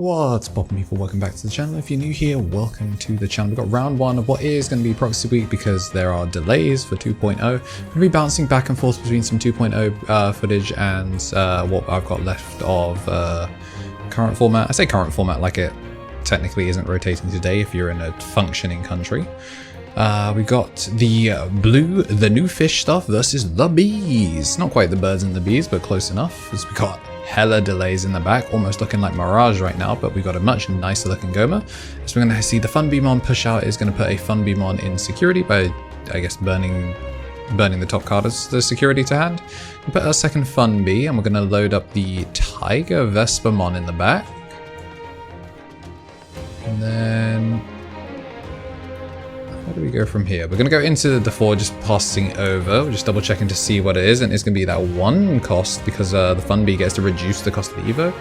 What's poppin' people, welcome back to the channel. If you're new here, welcome to the channel. We've got round one of what is going to be proxy week because there are delays for 2.0. I'm going to be bouncing back and forth between some 2.0 footage and what I've got left of current format. I say current format like it technically isn't rotating today if you're in a functioning country. We got the new fish stuff versus the bees. Not quite the birds and the bees, but close enough. As we got hella delays in the back, almost looking like Mirage right now, but we got a much nicer looking Goma. So we're going to see the Fun Veemon push out is going to put a Fun Veemon in security by, I guess, burning the top card as the security to hand. We put our second Fun Bee, and we're going to load up the Tiger Vespermon in the back. And then where do we go from here? We're going to go into the 4, just passing over. We're just double checking to see what it is, and it's going to be that 1 cost because the Fun Bee gets to reduce the cost of the Evo.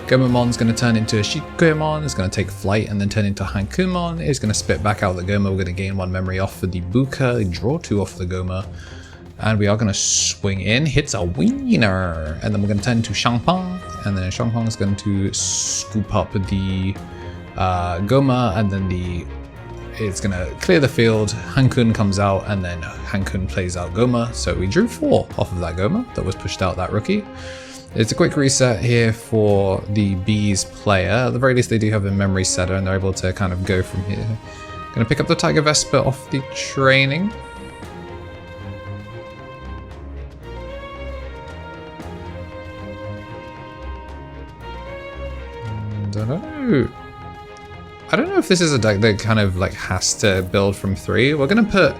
Gomamon's going to turn into a Shikuemon, it's going to take flight and then turn into Hankumon. It's going to spit back out the Goma. We're going to gain 1 memory off for the Buka, draw 2 off the Goma. And we are going to swing in, hits a wiener, and then we're going to turn into Shangpang, and then Shangpang is going to scoop up the Goma, and then it's going to clear the field, Hankun comes out, and then Hankun plays out Goma. So we drew 4 off of that Goma that was pushed out, that rookie. It's a quick reset here for the Bees player. At the very least, they do have a memory setter, and they're able to kind of go from here. Going to pick up the Tiger Vesper off the training. I don't know if this is a deck that kind of like has to build from 3. We're going to put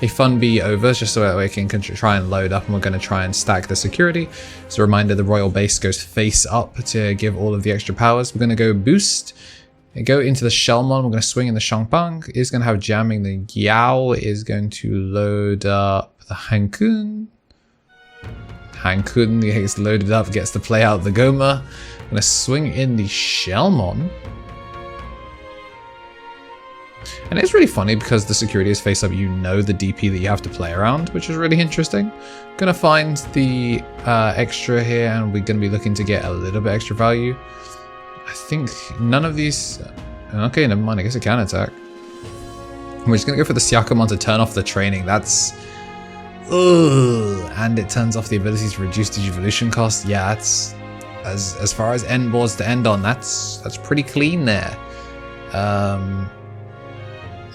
a Fun Bee over just so that we can try and load up, and we're going to try and stack the security. As a reminder, the Royal Base goes face up to give all of the extra powers. We're going to go boost and go into the Shellmon. We're going to swing in the Shangpang. It's going to have jamming. The Yao is going to load up the Hankun. Hankun gets loaded up, gets to play out the Goma. I'm going to swing in the Shellmon. And it's really funny because the security is face up, you know the DP that you have to play around, which is really interesting. Gonna find the extra here, and we're gonna be looking to get a little bit extra value. I think none of these... Okay, never mind, I guess it can attack. We're just gonna go for the Syakomon to turn off the training. That's... Ugh. And it turns off the ability to reduce Digivolution cost. Yeah, that's... As far as end boards to end on, that's pretty clean there.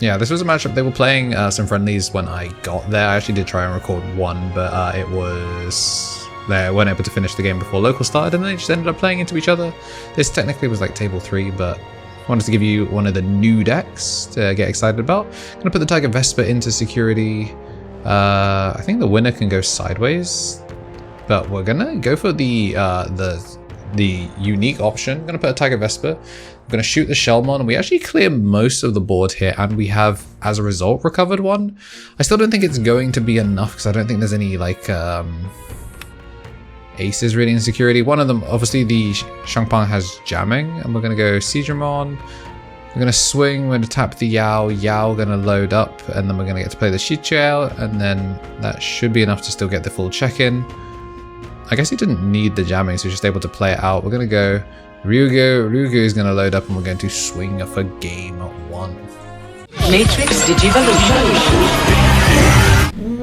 Yeah, this was a matchup. They were playing some friendlies when I got there. I actually did try and record one, but they weren't able to finish the game before local started, and they just ended up playing into each other. This technically was like table 3, but I wanted to give you one of the new decks to get excited about. I'm gonna put the Tiger Vesper into security. I think the winner can go sideways, but we're gonna go for the unique option. I'm gonna put a Tiger Vesper. I'm going to shoot the Shellmon, and we actually clear most of the board here, and we have, as a result, recovered 1. I still don't think it's going to be enough, because I don't think there's any, like, aces really in security. One of them, obviously, the Shangpang has jamming, and we're going to go Seedramon. We're going to swing, we're going to tap the Yao. Yao going to load up, and then we're going to get to play the Shichiao, and then that should be enough to still get the full check-in. I guess he didn't need the jamming, so he's just able to play it out. We're going to go Ryugu is going to load up, and we're going to swing for game 1. Matrix Digivolution.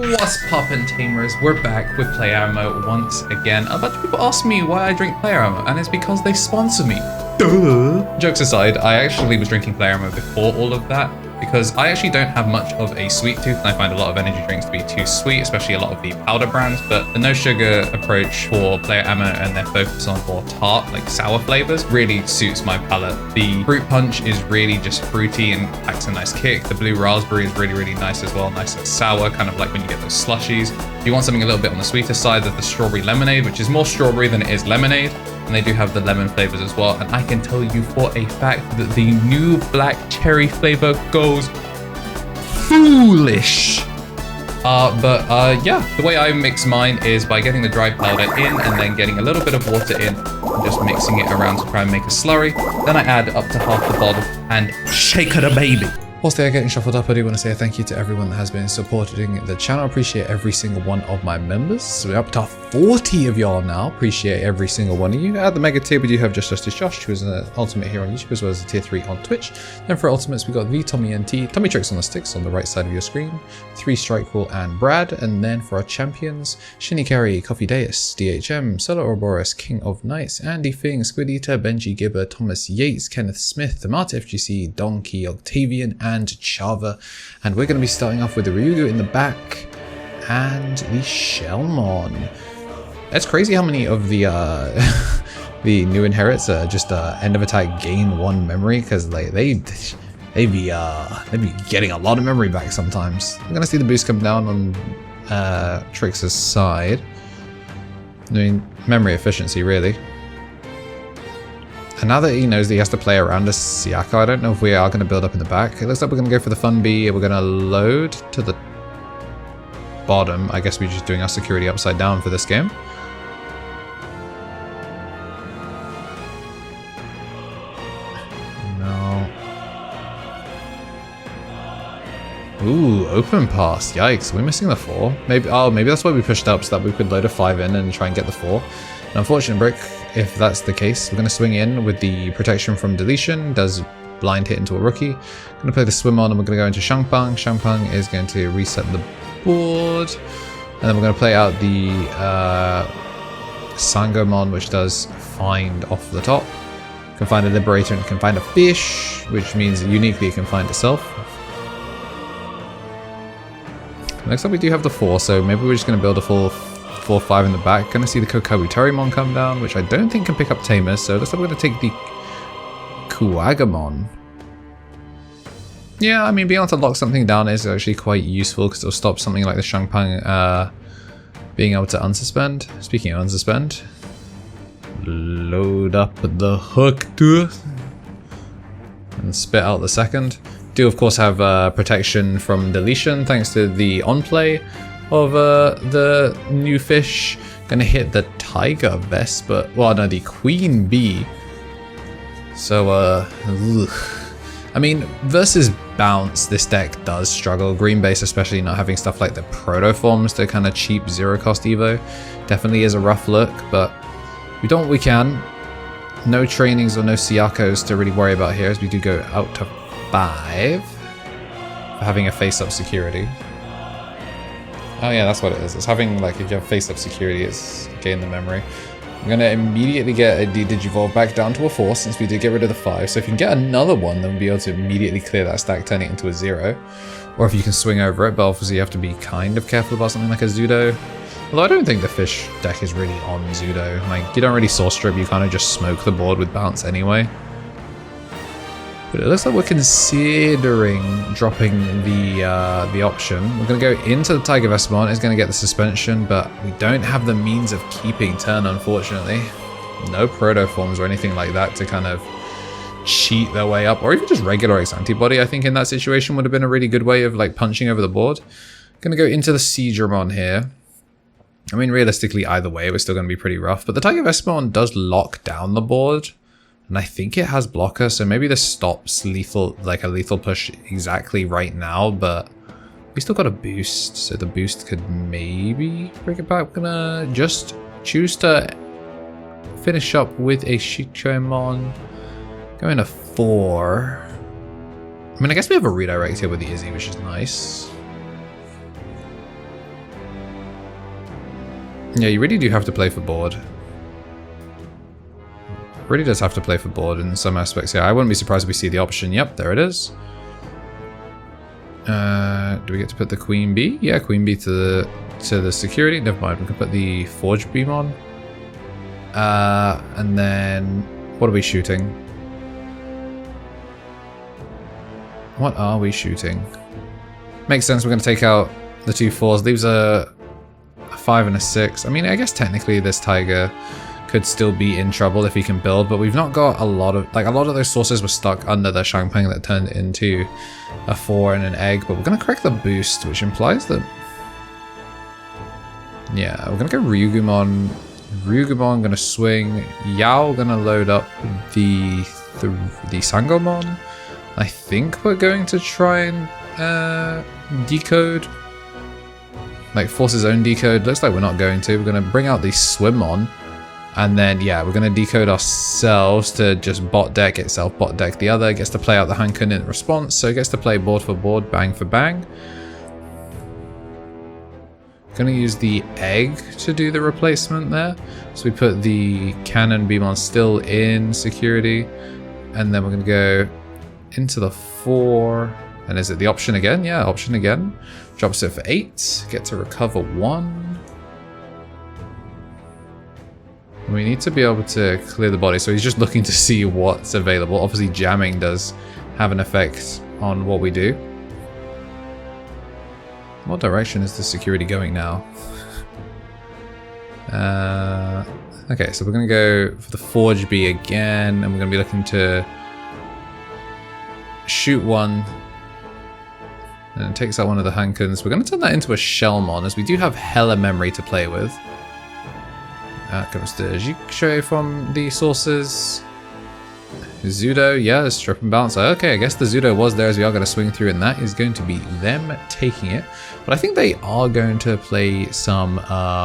What's poppin', Tamers? We're back with Player Armour once again. A bunch of people ask me why I drink Player Armour, and it's because they sponsor me. Duh. Jokes aside, I actually was drinking Player Armour before all of that, because I actually don't have much of a sweet tooth, and I find a lot of energy drinks to be too sweet, especially a lot of the powder brands, but the no sugar approach for Player Ammo and their focus on more tart, like sour flavors, really suits my palate. The fruit punch is really just fruity and packs a nice kick. The blue raspberry is really, really nice as well, nice and sour, kind of like when you get those slushies. If you want something a little bit on the sweeter side, there's the strawberry lemonade, which is more strawberry than it is lemonade. And they do have the lemon flavors as well. And I can tell you for a fact that the new black cherry flavor goes foolish. Yeah, the way I mix mine is by getting the dry powder in and then getting a little bit of water in and just mixing it around to try and make a slurry. Then I add up to half the bottle and shake it a baby. Whilst they are getting shuffled up, I do want to say a thank you to everyone that has been supporting the channel. I appreciate every single one of my members. So we're up to 40 of y'all now. Appreciate every single one of you. At the mega tier, we do have Just Justice Josh, who is an ultimate here on YouTube, as well as a tier 3 on Twitch. Then for ultimates, we got V, Tommy NT, Tommy Tricks on the sticks on the right side of your screen, 3 Strikecool and Brad. And then for our champions, Shinikari, Coffee Deus, DHM, Solar Ouroboros, King of Knights, Andy Fing, Squid Eater, Benji Gibber, Thomas Yates, Kenneth Smith, the Mart FGC, Donkey, Octavian, and Chava. And we're going to be starting off with the Ryugu in the back and the Shellmon. It's crazy how many of the the new inherits are just end of attack gain 1 memory, because like they be getting a lot of memory back sometimes. We're gonna see the boost come down on Trix's side. I mean, memory efficiency really. And now that he knows that he has to play around a Siaka, I don't know if we are going to build up in the back. It looks like we're going to go for the Fun Bee. We're going to load to the bottom. I guess we're just doing our security upside down for this game. No. Ooh, open pass. Yikes, we're missing the 4. Maybe that's why we pushed up, so that we could load a 5 in and try and get the 4. An unfortunate brick. If that's the case, we're going to swing in with the protection from deletion, does blind hit into a rookie. Going to play the swim on and we're going to go into Shangpang. Shangpang is going to reset the board. And then we're going to play out the Sangomon, which does find off the top. Can find a Liberator and can find a fish, which means uniquely it can find itself. Looks like we do have the 4, so maybe we're just going to build a full 4-5 in the back. Gonna see the Kokabu terriermon come down, which I don't think can pick up Tamers, so looks like we're gonna take the Kuagamon. Yeah, I mean, being able to lock something down is actually quite useful, because it'll stop something like the Shangpang being able to unsuspend. Speaking of unsuspend, load up the hook to and spit out the second. Do of course have protection from deletion thanks to the on play of the new fish. Gonna hit the Tiger Vespa, well no, the Queen Bee. So I mean, versus bounce, this deck does struggle. Green base, especially not having stuff like the proto forms to kind of cheap 0 cost evo, definitely is a rough look, but we done what we can. No trainings or no Siakos to really worry about here, as we do go out to 5 for having a face-up security. Oh yeah, that's what it is. It's having, like, if you have face-up security, it's gain the memory. I'm going to immediately get a Digivolve back down to a 4, since we did get rid of the 5. So if you can get another one, then we'll be able to immediately clear that stack, turning it into a 0. Or if you can swing over it, but obviously you have to be kind of careful about something like a Zudo. Although I don't think the fish deck is really on Zudo. Like, you don't really source strip, you kind of just smoke the board with bounce anyway. But it looks like we're considering dropping the option. We're going to go into the Tiger Vesmon. It's going to get the suspension, but we don't have the means of keeping turn, unfortunately. No proto forms or anything like that to kind of cheat their way up, or even just regular X antibody. I think in that situation would have been a really good way of like punching over the board. Going to go into the Seadramon here. I mean, realistically, either way, we're still going to be pretty rough. But the Tiger Vesmon does lock down the board. And I think it has blocker, so maybe this stops lethal, like a lethal push exactly right now, but we still got a boost, so the boost could maybe bring it back. We're gonna just choose to finish up with a Shichomon. Going to 4. I mean, I guess we have a redirect here with the Izzy, which is nice. Yeah, you really do have to play for board. Really does have to play for board in some aspects here. I wouldn't be surprised if we see the option. Yep, there it is. Do we get to put the Queen Bee? Yeah, Queen Bee to the security. Never mind, we can put the Forge Beam on. And then what are we shooting? What are we shooting? Makes sense. We're going to take out the 2 4s. Leaves a 5 and a 6. I mean, I guess technically this Tiger could still be in trouble if he can build, but we've not got a lot of those sources were stuck under the Shangpang that turned into a 4 and an egg, but we're going to correct the boost, which implies that, yeah, we're going to go Ryugumon. Ryugumon going to swing. Yao going to load up the Sangomon. I think we're going to try and decode. Like force his own decode. Looks like we're not going to. We're going to bring out the Swimon. And then, yeah, we're going to decode ourselves to just bot deck itself, bot deck the other. Gets to play out the Hanken in response, so it gets to play board for board, bang for bang. Going to use the egg to do the replacement there. So we put the cannon Veemon still in security. And then we're going to go into the 4. And is it the option again? Yeah, option again. Drops it for 8. Get to recover 1. We need to be able to clear the body, so he's just looking to see what's available. Obviously, jamming does have an effect on what we do. What direction is the security going now? Okay, so we're going to go for the Forge B again, and we're going to be looking to shoot one. And it takes out one of the Hankens. We're going to turn that into a Shellmon, as we do have hella memory to play with. Comes the Jiksho from the sources. Zudo, yeah, strip and bounce. Okay, I guess the Zudo was there as we are going to swing through, and that is going to be them taking it. But I think they are going to play some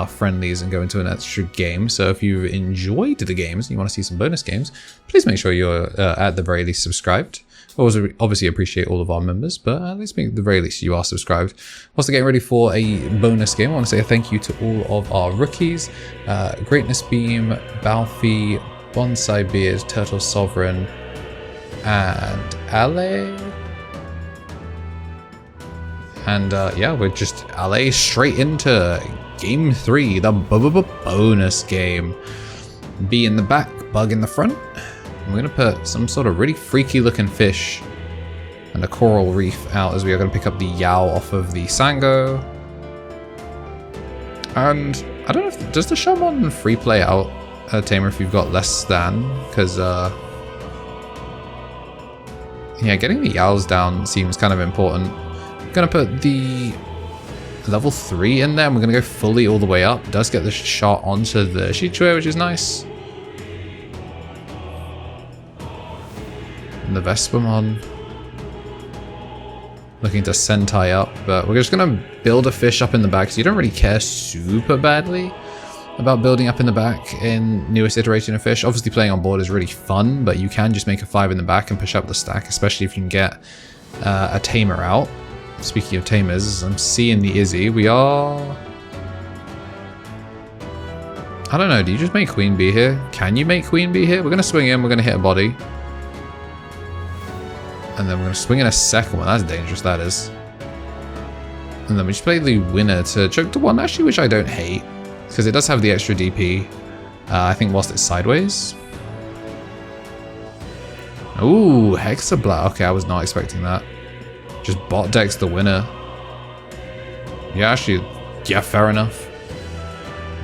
friendlies and go into an extra game. So if you enjoyed the games and you want to see some bonus games, please make sure you're at the very least subscribed. Always obviously appreciate all of our members, but at least at the very least you are subscribed. Also getting ready for a bonus game. I want to say a thank you to all of our rookies. Greatness Beam, Balfi, Bonsai Beard, Turtle Sovereign, and Ale. And yeah, we're just Ale straight into game 3, the bonus game. B in the back, Bug in the front. We're going to put some sort of really freaky looking fish and a coral reef out, as we are going to pick up the Yao off of the Sango. And I don't know if, does the Shaman free play out a tamer if you've got less than? Because yeah, getting the Yaos down seems kind of important. I'm going to put the level 3 in there, and we're going to go fully all the way up. Does get the shot onto the Shichue, which is nice. The Vespamon looking to Sentai up, but we're just going to build a fish up in the back, so you don't really care super badly about building up in the back in newest iteration of fish. Obviously playing on board is really fun, but you can just make a 5 in the back and push up the stack, especially if you can get a tamer out. Speaking of tamers, I'm seeing the Izzy. We are... I don't know, do you just make Queen Bee here? Can you make Queen Bee here? We're going to swing in, we're going to hit a body. And then we're going to swing in a second one. That's dangerous, that is. And then we just play the winner to choke to 1, actually, which I don't hate. Because it does have the extra DP, I think, whilst it's sideways. Ooh, Hexabla. Okay, I was not expecting that. Just bot decks the winner. Yeah, actually, yeah, fair enough.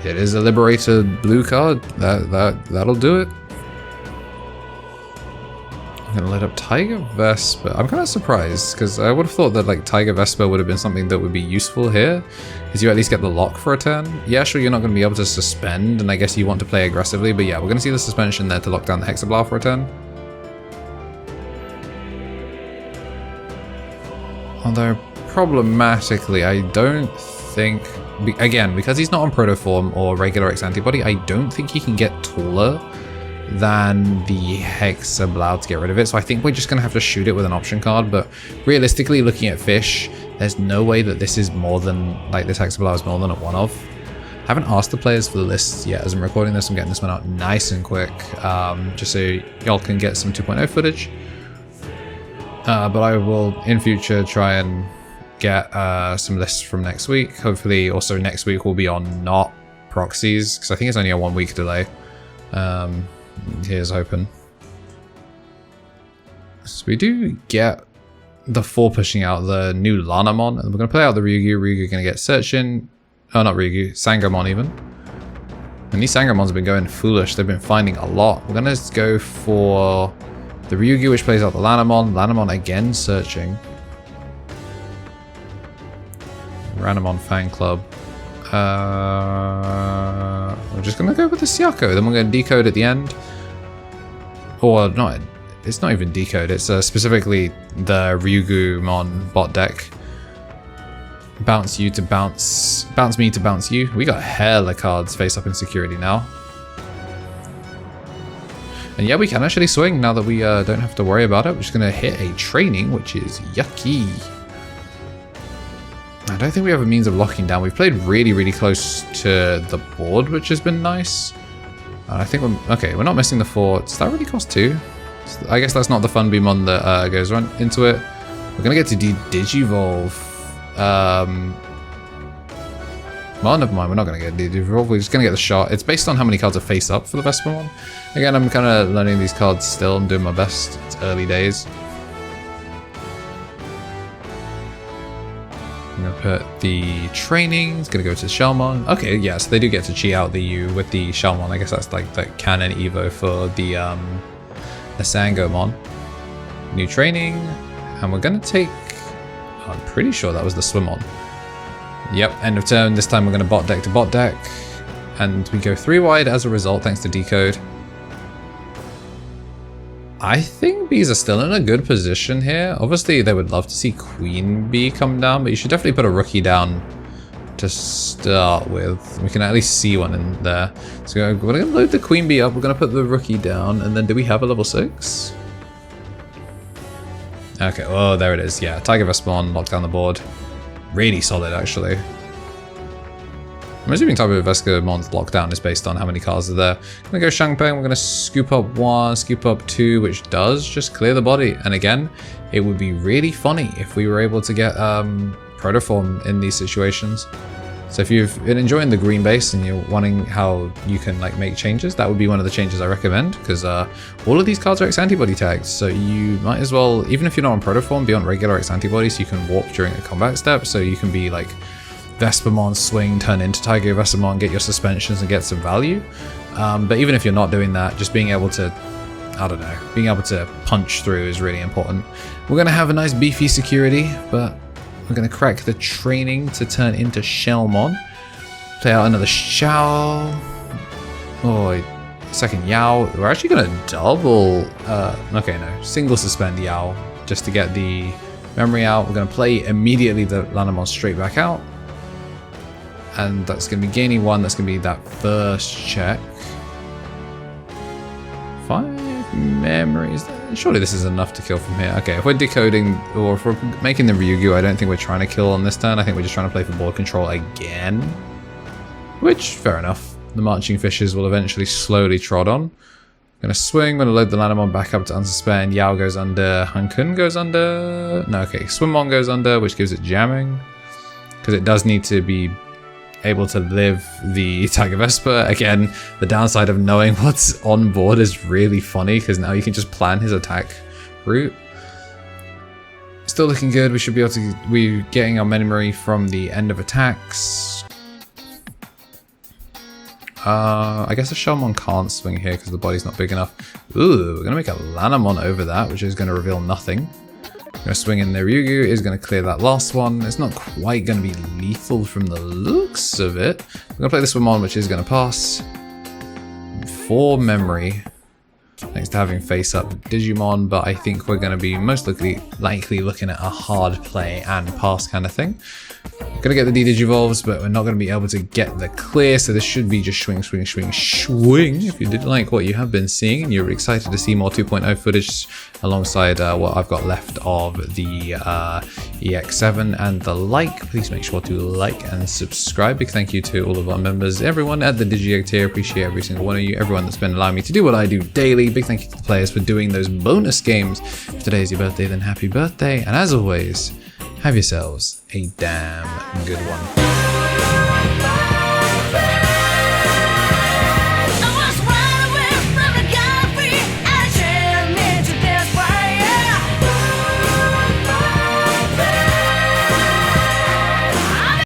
It is a Liberator blue card. That'll do it. I'm gonna let up Tiger Vespa. I'm kind of surprised, because I would have thought that like Tiger Vespa would have been something that would be useful here, because you at least get the lock for a turn. Yeah, sure, you're not going to be able to suspend, and I guess you want to play aggressively, but yeah, we're going to see the suspension there to lock down the Hexabla for a turn. Although, problematically, I don't think... Again, because he's not on Proto Form or regular X Antibody, I don't think he can get taller than the Hexabla to get rid of it, so I think we're just going to have to shoot it with an option card. But realistically, looking at fish, there's no way that this is more than, like, this Hexabla is more than a one-off. I haven't asked the players for the lists yet as I'm recording this. I'm getting this one out nice and quick, just so y'all can get some 2.0 footage. But I will, in future, try and get some lists from next week. Hopefully, also next week will be on not proxies, because I think it's only a 1 week delay. Here's hoping. So we do get the 4 pushing out the new Lanamon, and we're going to play out the Ryugu. Ryugu going to get Searchin. Oh, not Ryugu, Sangomon even. And these Sangomons have been going foolish. They've been finding a lot. We're going to go for the Ryugu, which plays out the Lanamon. Lanamon again searching. Ranamon Fan Club. We're just going to go with the Siako. Then we're going to decode at the end. Or not. it's not even decode, it's specifically the Ryugumon bot deck. Bounce you to bounce me to bounce you. We got hella cards face up in security now. And yeah, we can actually swing now that we don't have to worry about it. We're just gonna hit a training, which is yucky. I don't think we have a means of locking down. We've played really, really close to the board, which has been nice. And I think we're not missing the 4. Does that really cost 2? I guess that's not the fun Veemon that goes right into it. We're gonna get to Digivolve. Well, never mind, we're not going to get Digivolve, we're just going to get the shot. It's based on how many cards are face up for the Veemon. Again, I'm kind of learning these cards still, I'm doing my best, it's early days. I'm going to put the training, it's going to go to Shellmon. Okay, yeah, so they do get to cheat out the U with the Shellmon. I guess that's like the canon Evo for the Sangomon. New training, and we're going to take, I'm pretty sure that was the Swimon. Yep, end of turn. This time we're going to bot deck to bot deck. And we go 3 wide as a result, thanks to decode. I think bees are still in a good position here. Obviously, they would love to see Queen Bee come down, but you should definitely put a rookie down to start with. We can at least see one in there. So we're going to load the Queen Bee up. We're going to put the rookie down. And then do we have a level 6? Okay, oh, there it is. Yeah, Tiger Veemon locked down the board. Really solid, actually. I'm assuming Tiger Veemon's lockdown is based on how many cards are there. I'm gonna go Shangpeng, we're gonna scoop up 1, scoop up 2, which does just clear the body. And again, it would be really funny if we were able to get Protoform in these situations. So if you've been enjoying the green base and you're wanting how you can like make changes, that would be one of the changes I recommend, because all of these cards are X antibody tagged, so you might as well, even if you're not on Protoform, be on regular X antibodies. You can warp during a combat step, so you can be like Veemon, swing, turn into Tiger Veemon, get your suspensions and get some value. But even if you're not doing that, just being able to, I don't know, being able to punch through is really important. We're going to have a nice beefy security, but we're going to crack the training to turn into Shellmon. Play out another Xiao. Oh, second Yao. We're actually going to double... okay, no. Single suspend Yao just to get the memory out. We're going to play immediately the Lanamon straight back out. And that's going to be gaining 1. That's going to be that first check. 5 memories. Surely this is enough to kill from here. Okay, if we're decoding, or if we're making the Ryugu, I don't think we're trying to kill on this turn. I think we're just trying to play for board control again. Which, fair enough. The marching fishes will eventually slowly trot on. Gonna swing, gonna load the Lanamon back up to unsuspend. Yao goes under, Hankun goes under. No, okay, Swimmon goes under, which gives it jamming. Because it does need to be able to live the Tiger Vespa. Again, the downside of knowing what's on board is really funny, because now you can just plan his attack route. Still looking good. We should be able to, we're getting our memory from the end of attacks. I guess the Shellmon can't swing here because the body's not big enough. Ooh, we're gonna make a Lanamon over that, which is gonna reveal nothing. Gonna swing in the Ryugu, is gonna clear that last one. It's not quite gonna be lethal from the looks of it. We're gonna play this one on, which is gonna pass. 4 memory, thanks to having face up Digimon, but I think we're gonna be most likely looking at a hard play and pass kind of thing. Gonna get the Digivolves, but we're not gonna be able to get the clear, so this should be just swing, swing, swing, swing. If you did like what you have been seeing and you're excited to see more 2.0 footage alongside what I've got left of the EX7 and the like, please make sure to like and subscribe. Big thank you to all of our members, everyone at the DigiEgg tier. Appreciate every single one of you, everyone that's been allowing me to do what I do daily. Big thank you to the players for doing those bonus games. If today is your birthday, then happy birthday, and as always, have yourselves a damn good one.